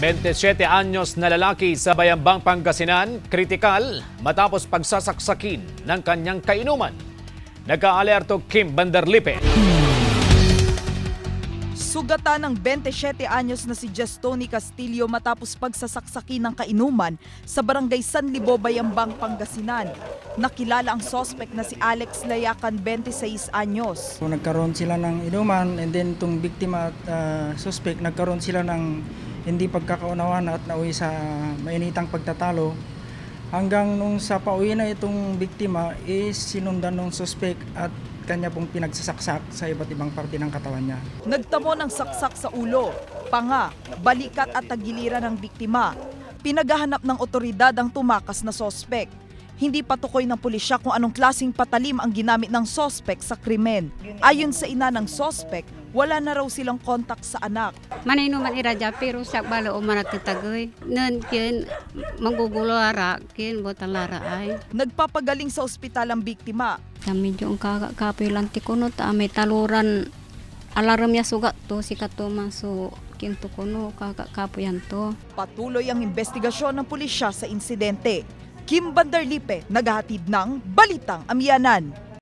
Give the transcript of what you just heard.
27 anyos na lalaki sa Bayambang, Pangasinan, kritikal matapos pagsasaksakin ng kanyang kainuman. Nag-aalerto Kim Banderlipe. Sugatan ng 27 anyos na si Justoni Castillo matapos pagsasaksakin ng kainuman sa barangay San Libo, Bayambang, Pangasinan. Nakilala ang suspect na si Alex Layacan, 26 anyos. Nagkaroon sila ng inuman and then itong biktima at suspect nagkaroon sila ng hindi pagkakaunawan at nauwi sa mainitang pagtatalo. Hanggang nung sa pauwi na itong biktima is sinundan ng suspect at kanya pong pinagsasaksak sa iba't ibang parte ng katawan niya. Nagtamo ng saksak sa ulo, panga, balikat at tagiliran ng biktima. Pinaghahanap ng otoridad ang tumakas na suspect. Hindi patukoy ng pulisya kung anong klaseng patalim ang ginamit ng suspect sa krimen. Ayon sa ina ng suspect, wala na raw silang kontak sa anak. Manainuman iraja pero siya balo umaratitagoy. Nun kin manggugulo ara kin botang lara ay. Nagpapagaling sa ospital ang biktima. Medyo ang kakakapoy lang tikuno ta may taluran alarm ya sugat to si katuma so kinto kuno kakakapoy to. Patuloy ang investigasyon ng pulisya sa insidente. Kim Banderlipe, naghahatid ng Balitang Amiyanan.